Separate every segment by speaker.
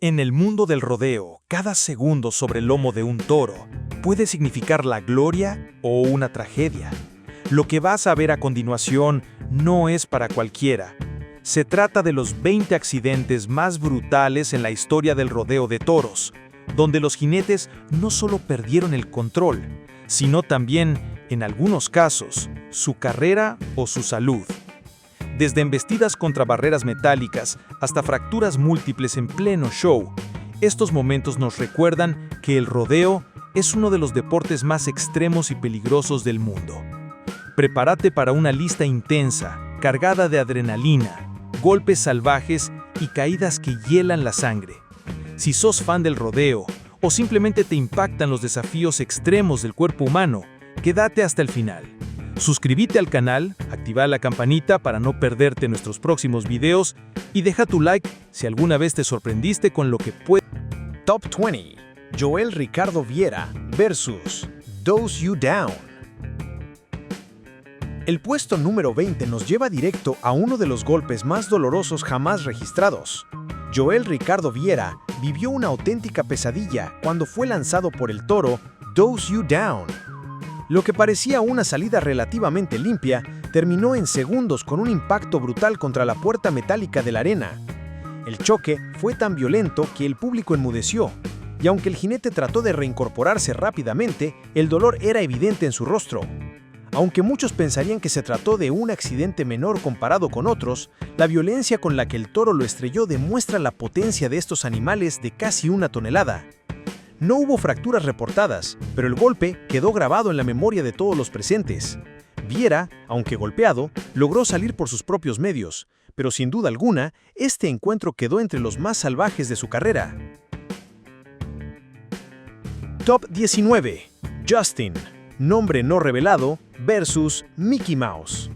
Speaker 1: En el mundo del rodeo, cada segundo sobre el lomo de un toro puede significar la gloria o una tragedia. Lo que vas a ver a continuación no es para cualquiera. Se trata de los 20 accidentes más brutales en la historia del rodeo de toros, donde los jinetes no solo perdieron el control, sino también, en algunos casos, su carrera o su salud. Desde embestidas contra barreras metálicas hasta fracturas múltiples en pleno show, estos momentos nos recuerdan que el rodeo es uno de los deportes más extremos y peligrosos del mundo. Prepárate para una lista intensa, cargada de adrenalina, golpes salvajes y caídas que hielan la sangre. Si sos fan del rodeo o simplemente te impactan los desafíos extremos del cuerpo humano, quédate hasta el final. Suscríbete al canal, activa la campanita para no perderte nuestros próximos videos y deja tu like si alguna vez te sorprendiste con lo que puede.
Speaker 2: Top 20. Joel Ricardo Viera versus Dose You Down. El puesto número 20 nos lleva directo a uno de los golpes más dolorosos jamás registrados. Joel Ricardo Viera vivió una auténtica pesadilla cuando fue lanzado por el toro Dose You Down. Lo que parecía una salida relativamente limpia, terminó en segundos con un impacto brutal contra la puerta metálica de la arena. El choque fue tan violento que el público enmudeció, y aunque el jinete trató de reincorporarse rápidamente, el dolor era evidente en su rostro. Aunque muchos pensarían que se trató de un accidente menor comparado con otros, la violencia con la que el toro lo estrelló demuestra la potencia de estos animales de casi 1 tonelada. No hubo fracturas reportadas, pero el golpe quedó grabado en la memoria de todos los presentes. Viera, aunque golpeado, logró salir por sus propios medios, pero sin duda alguna, este encuentro quedó entre los más salvajes de su carrera. Top 19. Justin, nombre no revelado, versus Mickey Mouse.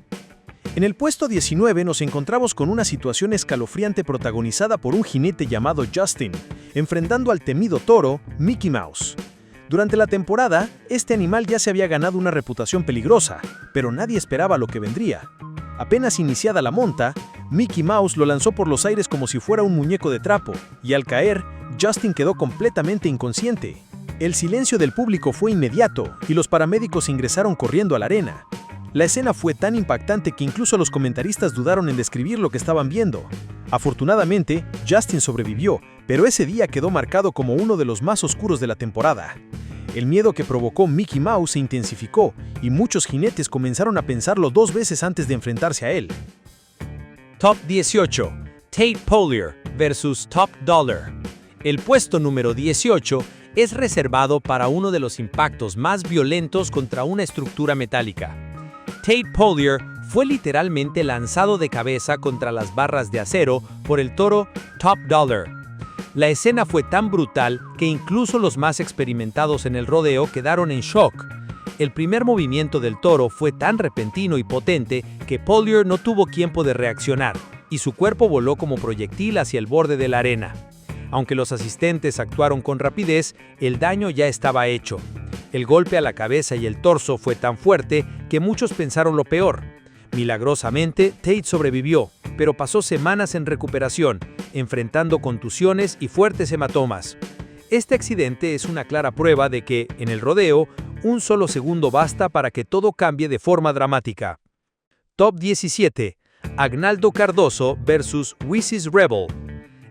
Speaker 2: En el puesto 19 nos encontramos con una situación escalofriante protagonizada por un jinete llamado Justin, enfrentando al temido toro Mickey Mouse. Durante la temporada, este animal ya se había ganado una reputación peligrosa, pero nadie esperaba lo que vendría. Apenas iniciada la monta, Mickey Mouse lo lanzó por los aires como si fuera un muñeco de trapo, y al caer, Justin quedó completamente inconsciente. El silencio del público fue inmediato, y los paramédicos ingresaron corriendo a la arena. La escena fue tan impactante que incluso los comentaristas dudaron en describir lo que estaban viendo. Afortunadamente, Justin sobrevivió, pero ese día quedó marcado como uno de los más oscuros de la temporada. El miedo que provocó Mickey Mouse se intensificó, y muchos jinetes comenzaron a pensarlo 2 veces antes de enfrentarse a él.
Speaker 3: Top 18. Tate Polier versus Top Dollar. El puesto número 18 es reservado para uno de los impactos más violentos contra una estructura metálica. Tate Polier fue literalmente lanzado de cabeza contra las barras de acero por el toro Top Dollar. La escena fue tan brutal que incluso los más experimentados en el rodeo quedaron en shock. El primer movimiento del toro fue tan repentino y potente que Polier no tuvo tiempo de reaccionar, y su cuerpo voló como proyectil hacia el borde de la arena. Aunque los asistentes actuaron con rapidez, el daño ya estaba hecho. El golpe a la cabeza y el torso fue tan fuerte que muchos pensaron lo peor. Milagrosamente, Tate sobrevivió, pero pasó semanas en recuperación, enfrentando contusiones y fuertes hematomas. Este accidente es una clara prueba de que, en el rodeo, un solo segundo basta para que todo cambie de forma dramática. Top 17. Agnaldo Cardoso versus Wheezes Rebel.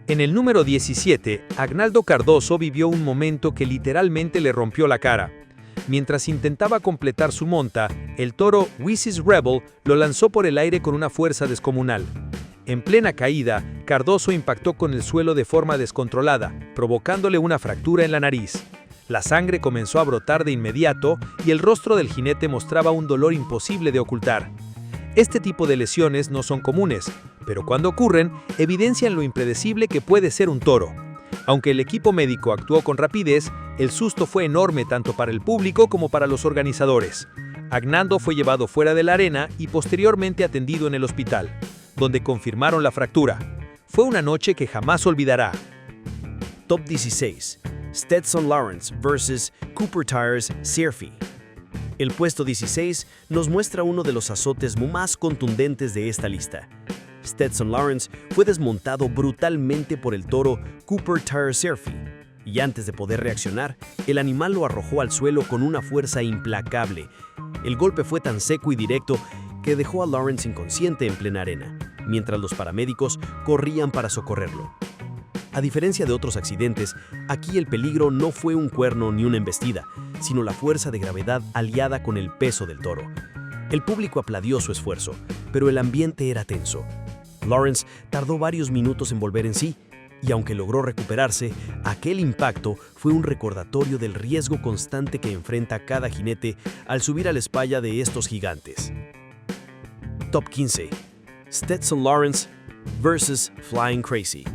Speaker 3: En el número 17, Agnaldo Cardoso vivió un momento que literalmente le rompió la cara. Mientras intentaba completar su monta, el toro Wheezes Rebel lo lanzó por el aire con una fuerza descomunal. En plena caída, Cardoso impactó con el suelo de forma descontrolada, provocándole una fractura en la nariz. La sangre comenzó a brotar de inmediato y el rostro del jinete mostraba un dolor imposible de ocultar. Este tipo de lesiones no son comunes, pero cuando ocurren, evidencian lo impredecible que puede ser un toro. Aunque el equipo médico actuó con rapidez, el susto fue enorme tanto para el público como para los organizadores. Agnaldo fue llevado fuera de la arena y posteriormente atendido en el hospital, donde confirmaron la fractura. Fue una noche que jamás olvidará.
Speaker 2: Top 16. Stetson Lawrence versus Cooper Tires Searfy. El puesto 16 nos muestra uno de los azotes más contundentes de esta lista.
Speaker 4: Stetson Lawrence fue desmontado brutalmente por el toro Cooper Tairserfi, y antes de poder reaccionar, el animal lo arrojó al suelo con una fuerza implacable. El golpe fue tan seco y directo que dejó a Lawrence inconsciente en plena arena, mientras los paramédicos corrían para socorrerlo. A diferencia de otros accidentes, aquí el peligro no fue un cuerno ni una embestida, sino la fuerza de gravedad aliada con el peso del toro. El público aplaudió su esfuerzo, pero el ambiente era tenso. Lawrence tardó varios minutos en volver en sí, y aunque logró recuperarse, aquel impacto fue un recordatorio del riesgo constante que enfrenta cada jinete al subir a la espalda de estos gigantes. Top 15. Stetson Lawrence vs. Flying Crazy.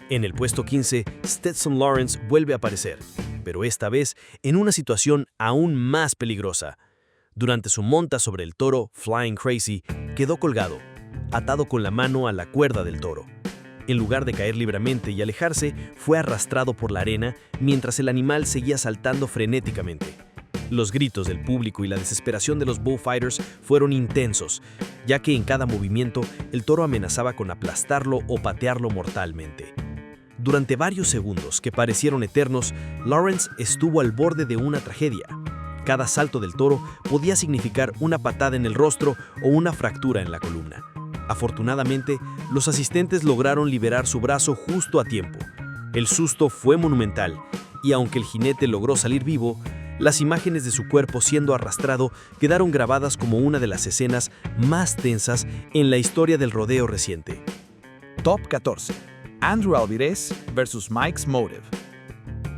Speaker 4: En el puesto 15, Stetson Lawrence vuelve a aparecer, pero esta vez en una situación aún más peligrosa. Durante su monta sobre el toro Flying Crazy, quedó colgado, atado con la mano a la cuerda del toro. En lugar de caer libremente y alejarse, fue arrastrado por la arena mientras el animal seguía saltando frenéticamente. Los gritos del público y la desesperación de los bullfighters fueron intensos, ya que en cada movimiento el toro amenazaba con aplastarlo o patearlo mortalmente. Durante varios segundos que parecieron eternos, Lawrence estuvo al borde de una tragedia. Cada salto del toro podía significar una patada en el rostro o una fractura en la columna. Afortunadamente, los asistentes lograron liberar su brazo justo a tiempo. El susto fue monumental, y aunque el jinete logró salir vivo, las imágenes de su cuerpo siendo arrastrado quedaron grabadas como una de las escenas más tensas en la historia del rodeo reciente.
Speaker 1: Top 14. Andrew Alvidrez vs. Mike's Motive.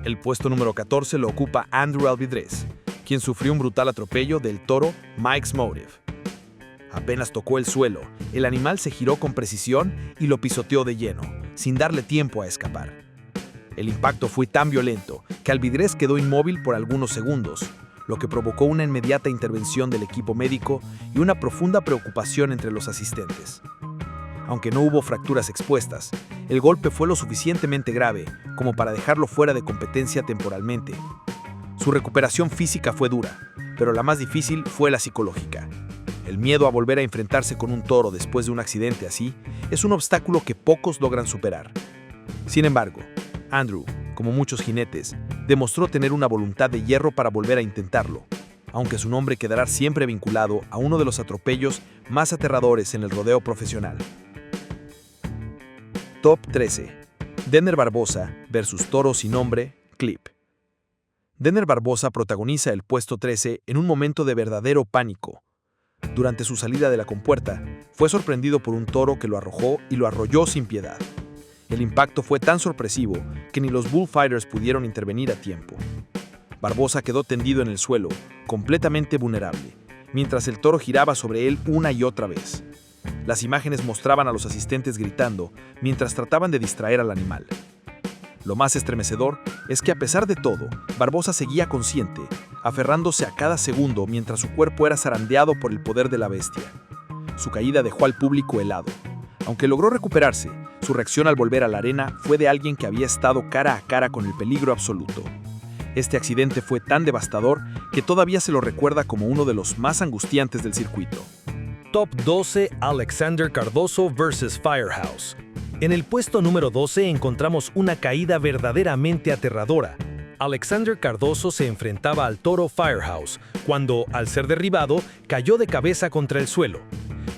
Speaker 1: El puesto número 14 lo ocupa Andrew Alvidrez, quien sufrió un brutal atropello del toro Mike's Motive. Apenas tocó el suelo, el animal se giró con precisión y lo pisoteó de lleno, sin darle tiempo a escapar. El impacto fue tan violento que Alvidrez quedó inmóvil por algunos segundos, lo que provocó una inmediata intervención del equipo médico y una profunda preocupación entre los asistentes. Aunque no hubo fracturas expuestas, el golpe fue lo suficientemente grave como para dejarlo fuera de competencia temporalmente. Su recuperación física fue dura, pero la más difícil fue la psicológica. El miedo a volver a enfrentarse con un toro después de un accidente así es un obstáculo que pocos logran superar. Sin embargo, Andrew, como muchos jinetes, demostró tener una voluntad de hierro para volver a intentarlo, aunque su nombre quedará siempre vinculado a uno de los atropellos más aterradores en el rodeo profesional. Top 13. Denner Barbosa vs. Toro sin nombre, Clip. Denner Barbosa protagoniza el puesto 13 en un momento de verdadero pánico. Durante su salida de la compuerta, fue sorprendido por un toro que lo arrojó y lo arrolló sin piedad. El impacto fue tan sorpresivo que ni los bullfighters pudieron intervenir a tiempo. Barbosa quedó tendido en el suelo, completamente vulnerable, mientras el toro giraba sobre él una y otra vez. Las imágenes mostraban a los asistentes gritando mientras trataban de distraer al animal. Lo más estremecedor es que a pesar de todo, Barbosa seguía consciente, aferrándose a cada segundo mientras su cuerpo era zarandeado por el poder de la bestia. Su caída dejó al público helado. Aunque logró recuperarse, su reacción al volver a la arena fue de alguien que había estado cara a cara con el peligro absoluto. Este accidente fue tan devastador que todavía se lo recuerda como uno de los más angustiantes del circuito.
Speaker 2: Top 12. Alexander Cardoso vs. Firehouse. En el puesto número 12 encontramos una caída verdaderamente aterradora. Alexander Cardoso se enfrentaba al toro Firehouse, cuando, al ser derribado, cayó de cabeza contra el suelo.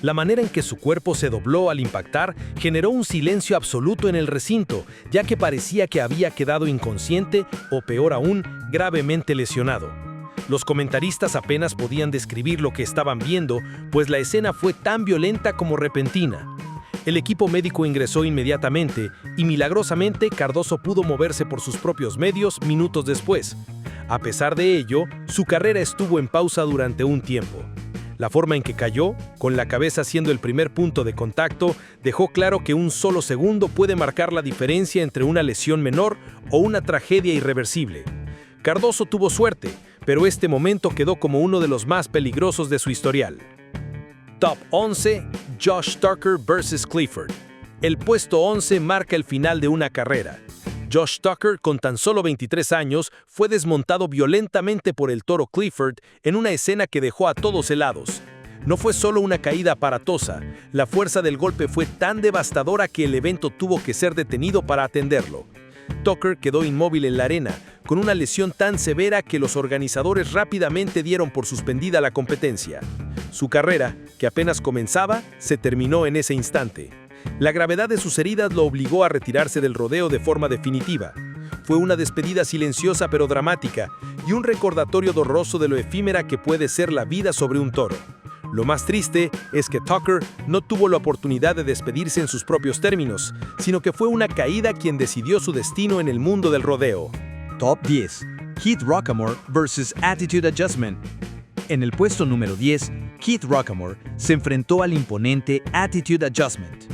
Speaker 2: La manera en que su cuerpo se dobló al impactar generó un silencio absoluto en el recinto, ya que parecía que había quedado inconsciente o, peor aún, gravemente lesionado. Los comentaristas apenas podían describir lo que estaban viendo, pues la escena fue tan violenta como repentina. El equipo médico ingresó inmediatamente y milagrosamente Cardoso pudo moverse por sus propios medios minutos después. A pesar de ello, su carrera estuvo en pausa durante un tiempo. La forma en que cayó, con la cabeza siendo el primer punto de contacto, dejó claro que un solo segundo puede marcar la diferencia entre una lesión menor o una tragedia irreversible. Cardoso tuvo suerte, pero este momento quedó como uno de los más peligrosos de su historial. Top 11. Josh Tucker vs. Clifford. El puesto 11 marca el final de una carrera. Josh Tucker, con tan solo 23 años, fue desmontado violentamente por el toro Clifford en una escena que dejó a todos helados. No fue solo una caída aparatosa, la fuerza del golpe fue tan devastadora que el evento tuvo que ser detenido para atenderlo. Tucker quedó inmóvil en la arena, con una lesión tan severa que los organizadores rápidamente dieron por suspendida la competencia. Su carrera, que apenas comenzaba, se terminó en ese instante. La gravedad de sus heridas lo obligó a retirarse del rodeo de forma definitiva. Fue una despedida silenciosa pero dramática y un recordatorio doloroso de lo efímera que puede ser la vida sobre un toro. Lo más triste es que Tucker no tuvo la oportunidad de despedirse en sus propios términos, sino que fue una caída quien decidió su destino en el mundo del rodeo.
Speaker 3: Top 10. Keith Rockamore vs. Attitude Adjustment. En el puesto número 10, Keith Rockamore se enfrentó al imponente Attitude Adjustment.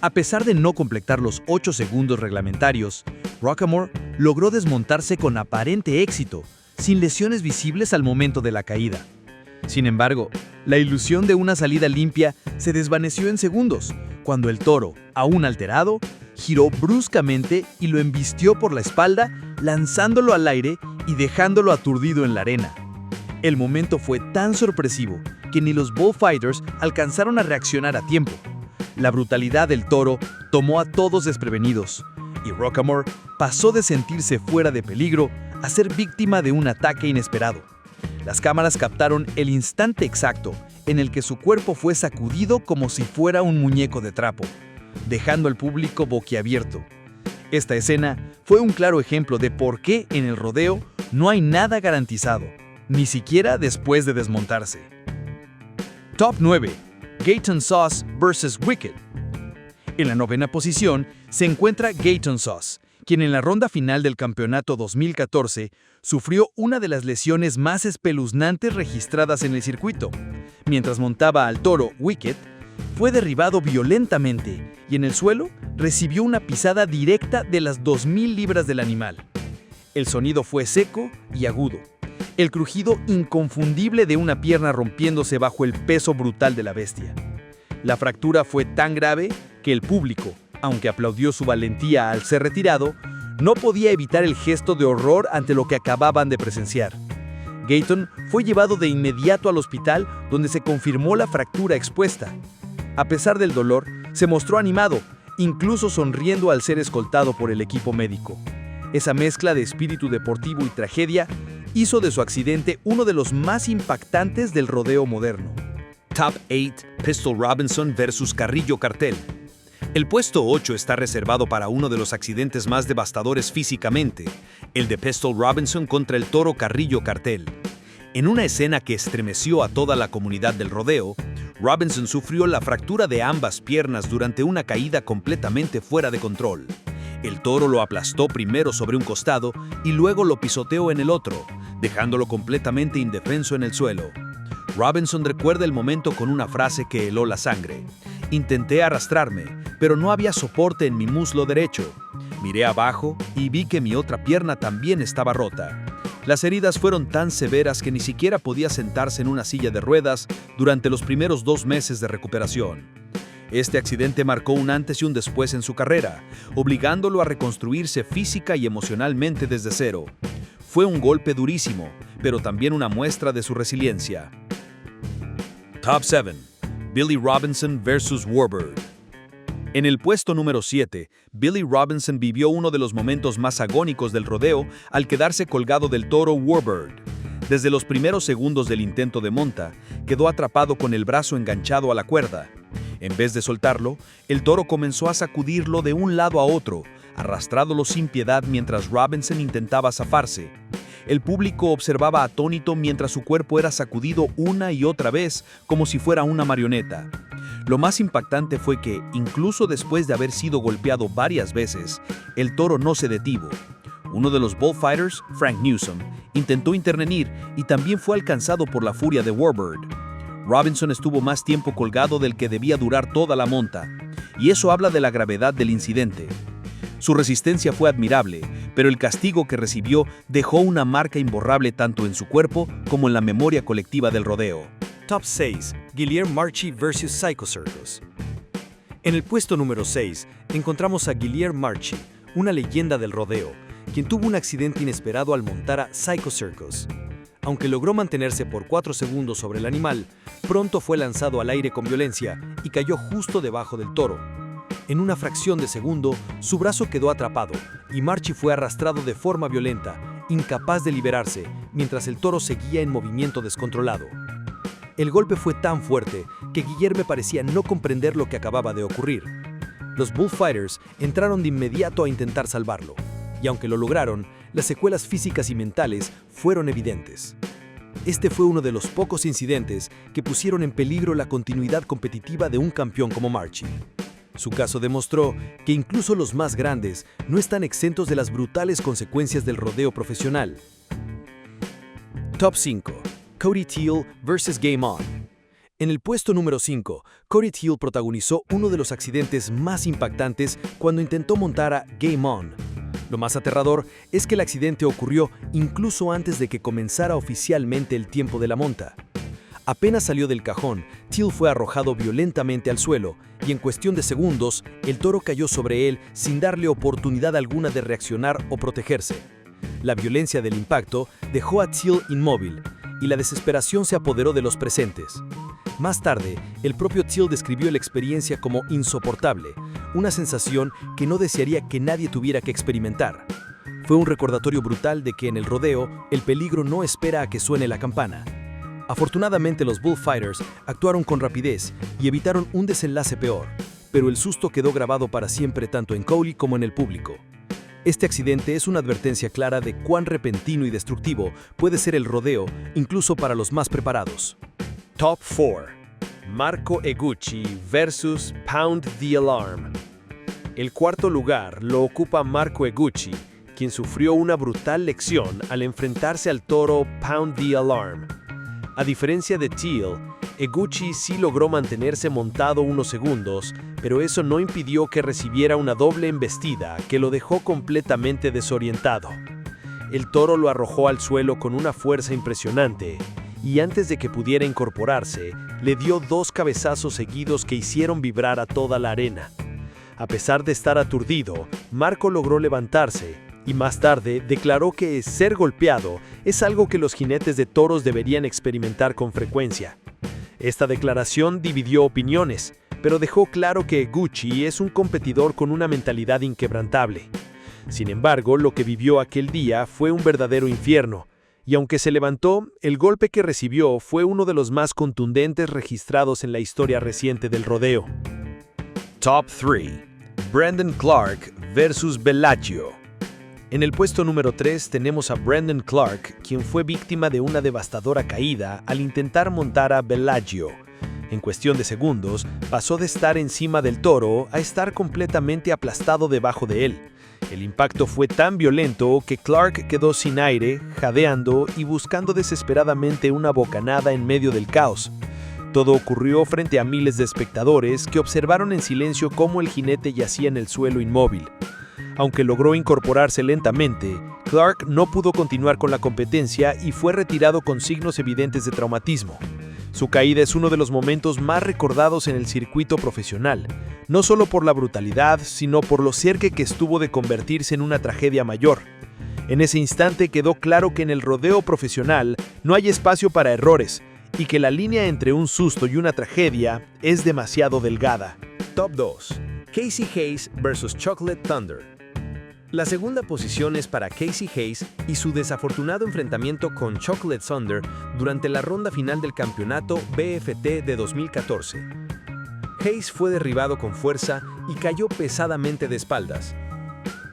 Speaker 3: A pesar de no completar los 8 segundos reglamentarios, Rockamore logró desmontarse con aparente éxito, sin lesiones visibles al momento de la caída. Sin embargo, la ilusión de una salida limpia se desvaneció en segundos, cuando el toro, aún alterado, giró bruscamente y lo embistió por la espalda, lanzándolo al aire y dejándolo aturdido en la arena. El momento fue tan sorpresivo que ni los bullfighters alcanzaron a reaccionar a tiempo. La brutalidad del toro tomó a todos desprevenidos, y Rockamore pasó de sentirse fuera de peligro a ser víctima de un ataque inesperado. Las cámaras captaron el instante exacto en el que su cuerpo fue sacudido como si fuera un muñeco de trapo, dejando al público boquiabierto. Esta escena fue un claro ejemplo de por qué en el rodeo no hay nada garantizado, ni siquiera después de desmontarse. Top 9. Gayton Sauce vs. Wicked. En la 9ª posición se encuentra Gayton Sauce, quien en la ronda final del campeonato 2014 sufrió una de las lesiones más espeluznantes registradas en el circuito. Mientras montaba al toro Wicked, fue derribado violentamente y en el suelo recibió una pisada directa de las 2.000 libras del animal. El sonido fue seco y agudo, el crujido inconfundible de una pierna rompiéndose bajo el peso brutal de la bestia. La fractura fue tan grave que el público, aunque aplaudió su valentía al ser retirado, no podía evitar el gesto de horror ante lo que acababan de presenciar. Gayton fue llevado de inmediato al hospital donde se confirmó la fractura expuesta. A pesar del dolor, se mostró animado, incluso sonriendo al ser escoltado por el equipo médico. Esa mezcla de espíritu deportivo y tragedia hizo de su accidente uno de los más impactantes del rodeo moderno.
Speaker 4: Top 8. Pistol Robinson vs. Carrillo Cartel. El puesto 8 está reservado para uno de los accidentes más devastadores físicamente, el de Pistol Robinson contra el toro Carrillo Cartel. En una escena que estremeció a toda la comunidad del rodeo, Robinson sufrió la fractura de ambas piernas durante una caída completamente fuera de control. El toro lo aplastó primero sobre un costado y luego lo pisoteó en el otro, dejándolo completamente indefenso en el suelo. Robinson recuerda el momento con una frase que heló la sangre. Intenté arrastrarme, pero no había soporte en mi muslo derecho. Miré abajo y vi que mi otra pierna también estaba rota. Las heridas fueron tan severas que ni siquiera podía sentarse en una silla de ruedas durante los primeros 2 meses de recuperación. Este accidente marcó un antes y un después en su carrera, obligándolo a reconstruirse física y emocionalmente desde cero. Fue un golpe durísimo, pero también una muestra de su resiliencia. Top 7. Billy Robinson vs. Warbird. En el puesto número 7, Billy Robinson vivió uno de los momentos más agónicos del rodeo al quedarse colgado del toro Warbird. Desde los primeros segundos del intento de monta, quedó atrapado con el brazo enganchado a la cuerda. En vez de soltarlo, el toro comenzó a sacudirlo de un lado a otro, arrastrándolo sin piedad mientras Robinson intentaba zafarse. El público observaba atónito mientras su cuerpo era sacudido una y otra vez como si fuera una marioneta. Lo más impactante fue que, incluso después de haber sido golpeado varias veces, el toro no se detuvo. Uno de los bullfighters, Frank Newsom, intentó intervenir y también fue alcanzado por la furia de Warbird. Robinson estuvo más tiempo colgado del que debía durar toda la monta, y eso habla de la gravedad del incidente. Su resistencia fue admirable, pero el castigo que recibió dejó una marca imborrable tanto en su cuerpo como en la memoria colectiva del rodeo.
Speaker 5: Top 6. Guilherme Marchi vs. Psycho Circus. En el puesto número 6 encontramos a Guilherme Marchi, una leyenda del rodeo, quien tuvo un accidente inesperado al montar a Psycho Circus. Aunque logró mantenerse por 4 segundos sobre el animal, pronto fue lanzado al aire con violencia y cayó justo debajo del toro. En una fracción de segundo, su brazo quedó atrapado y Marchi fue arrastrado de forma violenta, incapaz de liberarse, mientras el toro seguía en movimiento descontrolado. El golpe fue tan fuerte que Guillerme parecía no comprender lo que acababa de ocurrir. Los Bullfighters entraron de inmediato a intentar salvarlo, y aunque lo lograron, las secuelas físicas y mentales fueron evidentes. Este fue uno de los pocos incidentes que pusieron en peligro la continuidad competitiva de un campeón como Marchi. Su caso demostró que incluso los más grandes no están exentos de las brutales consecuencias del rodeo profesional. Top 5. Cody Teal vs. Game On. En el puesto número 5, Cody Teal protagonizó uno de los accidentes más impactantes cuando intentó montar a Game On. Lo más aterrador es que el accidente ocurrió incluso antes de que comenzara oficialmente el tiempo de la monta. Apenas salió del cajón, Teal fue arrojado violentamente al suelo y en cuestión de segundos, el toro cayó sobre él sin darle oportunidad alguna de reaccionar o protegerse. La violencia del impacto dejó a Teal inmóvil y la desesperación se apoderó de los presentes. Más tarde, el propio Teal describió la experiencia como insoportable, una sensación que no desearía que nadie tuviera que experimentar. Fue un recordatorio brutal de que en el rodeo, el peligro no espera a que suene la campana. Afortunadamente, los Bullfighters actuaron con rapidez y evitaron un desenlace peor, pero el susto quedó grabado para siempre tanto en Cody como en el público. Este accidente es una advertencia clara de cuán repentino y destructivo puede ser el rodeo, incluso para los más preparados.
Speaker 2: Top 4. Marco Eguchi vs. Pound the Alarm. El cuarto lugar lo ocupa Marco Eguchi, quien sufrió una brutal lección al enfrentarse al toro Pound the Alarm. A diferencia de Teal, Eguchi sí logró mantenerse montado unos segundos, pero eso no impidió que recibiera una doble embestida que lo dejó completamente desorientado. El toro lo arrojó al suelo con una fuerza impresionante, y antes de que pudiera incorporarse, le dio 2 cabezazos seguidos que hicieron vibrar a toda la arena. A pesar de estar aturdido, Marco logró levantarse, y más tarde declaró que ser golpeado es algo que los jinetes de toros deberían experimentar con frecuencia. Esta declaración dividió opiniones, pero dejó claro que Eguchi es un competidor con una mentalidad inquebrantable. Sin embargo, lo que vivió aquel día fue un verdadero infierno, y aunque se levantó, el golpe que recibió fue uno de los más contundentes registrados en la historia reciente del rodeo.
Speaker 3: Top 3. Brandon Clark vs. Bellagio. En el puesto número 3 tenemos a Brandon Clark, quien fue víctima de una devastadora caída al intentar montar a Bellagio. En cuestión de segundos, pasó de estar encima del toro a estar completamente aplastado debajo de él. El impacto fue tan violento que Clark quedó sin aire, jadeando y buscando desesperadamente una bocanada en medio del caos. Todo ocurrió frente a miles de espectadores que observaron en silencio cómo el jinete yacía en el suelo inmóvil. Aunque logró incorporarse lentamente, Clark no pudo continuar con la competencia y fue retirado con signos evidentes de traumatismo. Su caída es uno de los momentos más recordados en el circuito profesional, no solo por la brutalidad, sino por lo cerca que estuvo de convertirse en una tragedia mayor. En ese instante quedó claro que en el rodeo profesional no hay espacio para errores, y que la línea entre un susto y una tragedia es demasiado delgada.
Speaker 2: Top 2. Casey Hayes vs. Chocolate Thunder. La segunda posición es para Casey Hayes y su desafortunado enfrentamiento con Chocolate Thunder durante la ronda final del campeonato BFT de 2014. Hayes fue derribado con fuerza y cayó pesadamente de espaldas.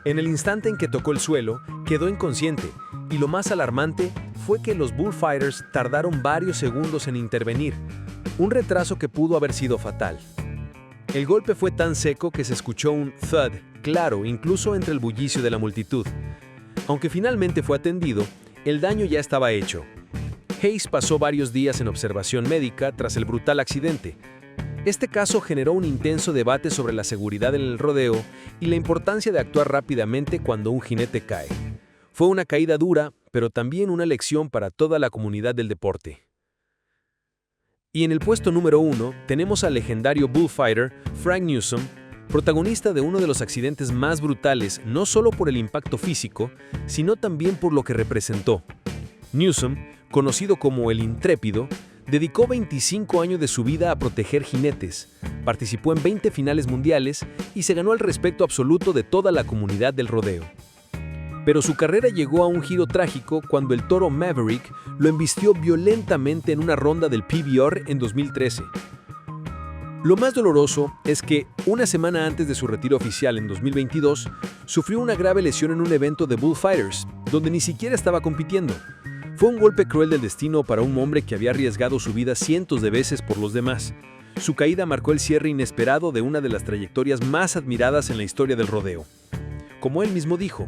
Speaker 2: En el instante en que tocó el suelo, quedó inconsciente, y lo más alarmante fue que los Bullfighters tardaron varios segundos en intervenir, un retraso que pudo haber sido fatal. El golpe fue tan seco que se escuchó un thud claro incluso entre el bullicio de la multitud. Aunque finalmente fue atendido, el daño ya estaba hecho. Hayes pasó varios días en observación médica tras el brutal accidente. Este caso generó un intenso debate sobre la seguridad en el rodeo y la importancia de actuar rápidamente cuando un jinete cae. Fue una caída dura, pero también una lección para toda la comunidad del deporte. Y en el puesto número 1 tenemos al legendario bullfighter Frank Newsom, protagonista de uno de los accidentes más brutales no solo por el impacto físico, sino también por lo que representó. Newsom
Speaker 4: conocido como el Intrépido, dedicó 25 años de su vida a proteger jinetes, participó en 20 finales mundiales y se ganó el respeto absoluto de toda la comunidad del rodeo. Pero su carrera llegó a un giro trágico cuando el toro Maverick lo embistió violentamente en una ronda del PBR en 2013. Lo más doloroso es que, una semana antes de su retiro oficial en 2022, sufrió una grave lesión en un evento de Bullfighters, donde ni siquiera estaba compitiendo. Fue un golpe cruel del destino para un hombre que había arriesgado su vida cientos de veces por los demás. Su caída marcó el cierre inesperado de una de las trayectorias más admiradas en la historia del rodeo. Como él mismo dijo,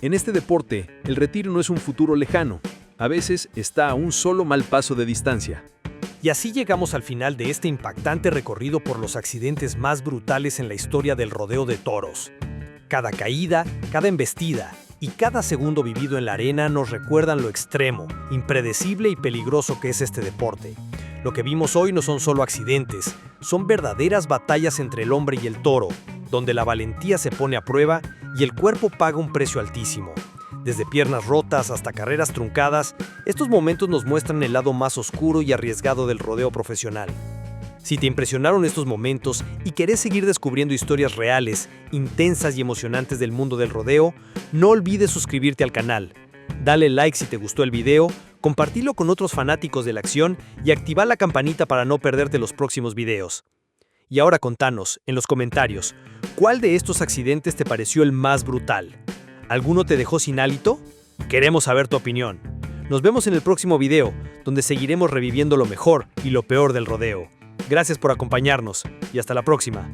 Speaker 4: en este deporte, el retiro no es un futuro lejano. A veces está a un solo mal paso de distancia.
Speaker 3: Y así llegamos al final de este impactante recorrido por los accidentes más brutales en la historia del rodeo de toros. Cada caída, cada embestida y cada segundo vivido en la arena nos recuerdan lo extremo, impredecible y peligroso que es este deporte. Lo que vimos hoy no son solo accidentes, son verdaderas batallas entre el hombre y el toro, donde la valentía se pone a prueba y el cuerpo paga un precio altísimo. Desde piernas rotas hasta carreras truncadas, estos momentos nos muestran el lado más oscuro y arriesgado del rodeo profesional. Si te impresionaron estos momentos y querés seguir descubriendo historias reales, intensas y emocionantes del mundo del rodeo, no olvides suscribirte al canal. Dale like si te gustó el video, compartilo con otros fanáticos de la acción y activa la campanita para no perderte los próximos videos. Y ahora contanos, en los comentarios, ¿cuál de estos accidentes te pareció el más brutal? ¿Alguno te dejó sin hálito? Queremos saber tu opinión. Nos vemos en el próximo video, donde seguiremos reviviendo lo mejor y lo peor del rodeo. Gracias por acompañarnos y hasta la próxima.